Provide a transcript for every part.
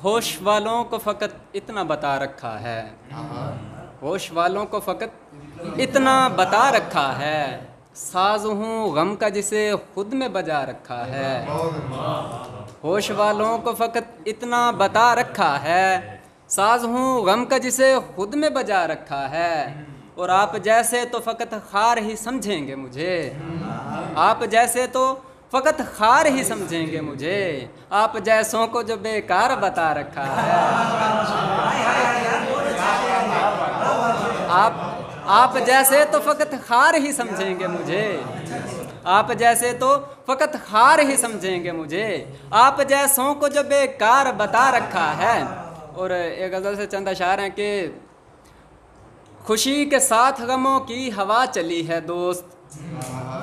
होश वालों को फ़कत इतना बता रखा है, होश वालों को फ़कत इतना बता रखा है, साज़ हूँ गम का जिसे खुद में बजा रखा है। होश वालों को फ़कत इतना बता रखा है, साज़ हूँ गम का जिसे खुद में बजा रखा है। और आप जैसे तो फ़कत खार ही समझेंगे मुझे, आप जैसे तो फ़कत खार ही समझेंगे मुझे, आप जैसों को जो बेकार बता रखा है। आप जैसे तो फ़कत खार ही समझेंगे मुझे, आप जैसे तो फ़कत खार ही समझेंगे मुझे, आप जैसों को जो बेकार बता रखा है। और एक गज़ल से चंद अशार हैं कि खुशी के साथ गमों की हवा चली है दोस्त,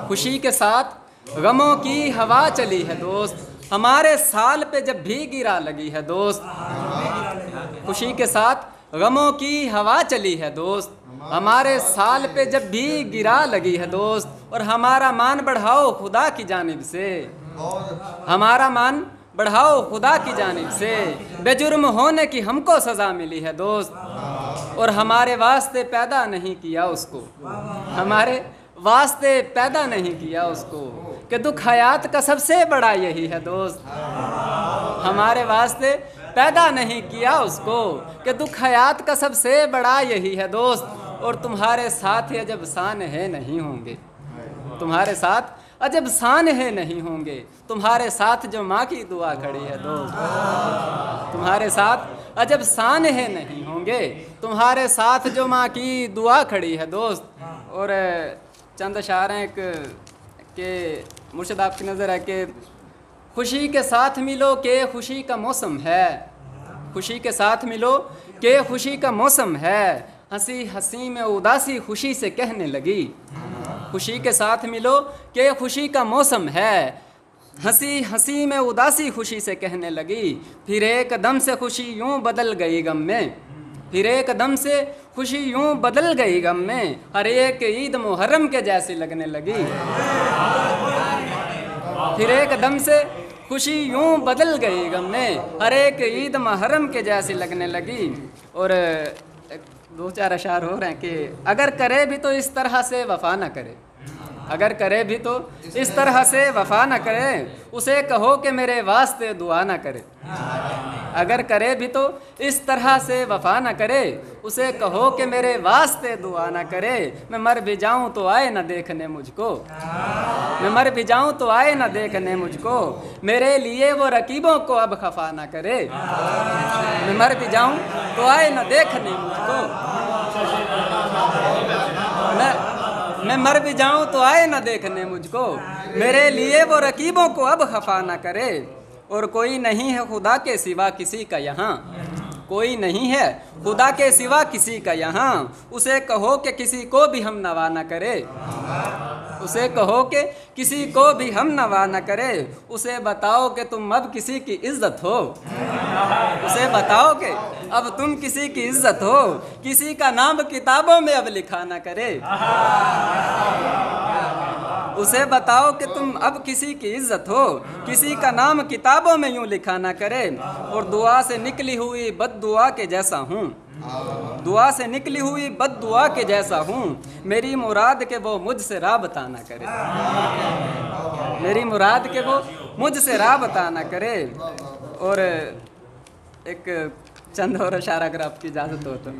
खुशी के साथ गमों की हवा चली है दोस्त, हमारे साल पे जब भी गिरा लगी है दोस्त। खुशी के साथ गमों की हवा चली है दोस्त, हमारे साल पे जब भी गिरा लगी है दोस्त। और हमारा मान बढ़ाओ खुदा की जानिब से, हमारा मान बढ़ाओ खुदा की जानिब से, बेजुर्म होने की हमको सज़ा मिली है दोस्त। और हमारे वास्ते पैदा नहीं किया उसको, हमारे वास्ते पैदा नहीं किया उसको, कि दुख हयात का सबसे बड़ा यही है दोस्त। हमारे वास्ते पैदा नहीं किया उसको, कि दुख हयात का सबसे बड़ा यही है दोस्त। और तुम्हारे साथ अजब शान है नहीं होंगे, तुम्हारे साथ अजब शान है नहीं होंगे, तुम्हारे साथ जो माँ की दुआ खड़ी है दोस्त। तुम्हारे साथ अजब शान है नहीं होंगे, तुम्हारे साथ जो माँ की दुआ खड़ी है दोस्त। और चंद अशार हैं कि मुर्शिद आपकी नज़र है कि खुशी के साथ मिलो के खुशी का मौसम है, खुशी के साथ मिलो के खुशी का मौसम है, हंसी हंसी में उदासी खुशी से कहने लगी। खुशी के साथ मिलो के खुशी का मौसम है, हंसी हंसी में उदासी खुशी से कहने लगी। फिर एक दम से खुशी यूं बदल गई गम में, फिर एक दम से खुशी यूं बदल गई गम में, हर एक ईद मुहर्रम के जैसी लगने लगी। फिर एक दम से खुशी यूं बदल गई गम में, हर एक ईद मुहर्रम के जैसी लगने लगी। और दो चार अशार हो रहे हैं कि अगर करे भी तो इस तरह से वफ़ा न करे, अगर करे भी तो इस तरह से वफ़ा न करे, उसे कहो कि मेरे वास्ते दुआ न करे। अगर करे भी तो इस तरह से वफ़ा न करे, उसे कहो कि मेरे वास्ते दुआ न करे। मैं मर भी जाऊं तो आए न देखने मुझको, मैं मर भी जाऊं तो आए न देखने मुझको, मेरे लिए वो रकीबों को अब खफा न करे। मैं मर भी जाऊं तो आए न देखने मुझको, मैं मर भी जाऊं तो आए न देखने मुझको, मेरे लिए वो रकीबों को अब खफा न करे। और कोई नहीं है खुदा के सिवा किसी का यहाँ, कोई नहीं है खुदा के सिवा किसी का यहाँ, उसे कहो कि किसी को भी हम नवा न करे, उसे कहो कि किसी को भी हम नवा न करे। उसे बताओ कि तुम अब किसी की इज्जत हो, उसे बताओ कि अब तुम किसी की इज्जत हो, किसी का नाम किताबों में अब लिखा न करे। उसे बताओ कि तुम अब किसी की इज्जत हो, किसी का नाम किताबों में यूं लिखा ना करे। और दुआ से निकली हुई बद्दुआ के जैसा हूँ, दुआ से निकली हुई बद्दुआ के जैसा हूँ, मेरी मुराद के वो मुझसे राबता ना करे, मेरी मुराद के वो मुझसे राबता ना करे। और एक चंद और इशारा अगर आपकी इजाज़त हो तो,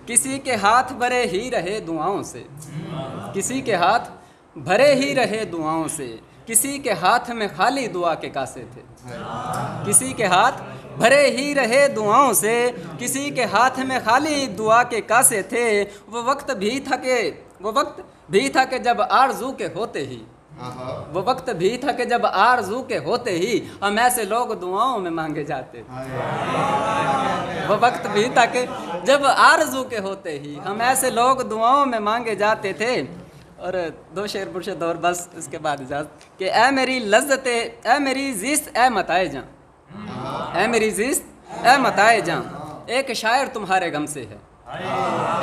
किसी के हाथ भरे ही रहे दुआओं से, किसी के हाथ भरे ही रहे दुआओं से, किसी के हाथ में खाली दुआ के कासे थे, किसी के हाथ भरे ही रहे दुआओं से, किसी के हाथ में खाली दुआ के कासे थे। वो वक्त भी था कि वो वक्त भी था कि जब आरज़ू के होते ही, वो वक्त भी था कि जब आरज़ू के होते ही हम ऐसे लोग दुआओं में मांगे जाते। वो वक्त भी था कि जब आरज़ू के होते ही हम ऐसे लोग दुआओं में मांगे जाते थे। और दो शेर मुर्शिद और बस इसके बाद इजाज़त कि ए मेरी लज्जत ए मेरी ज़िस्त ए मताए जां, ए मेरी ज़िस्त ए मताए जां, एक शायर तुम्हारे गम से है,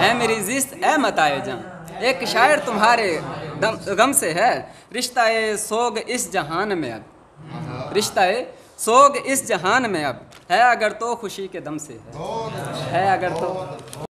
ए मेरी ज़िस्त ए मताए जां, एक शायर तुम्हारे गम से है। रिश्ता ए सोग इस जहान में अब, रिश्ता ए सोग इस जहान में अब है अगर तो खुशी के दम से है अगर तो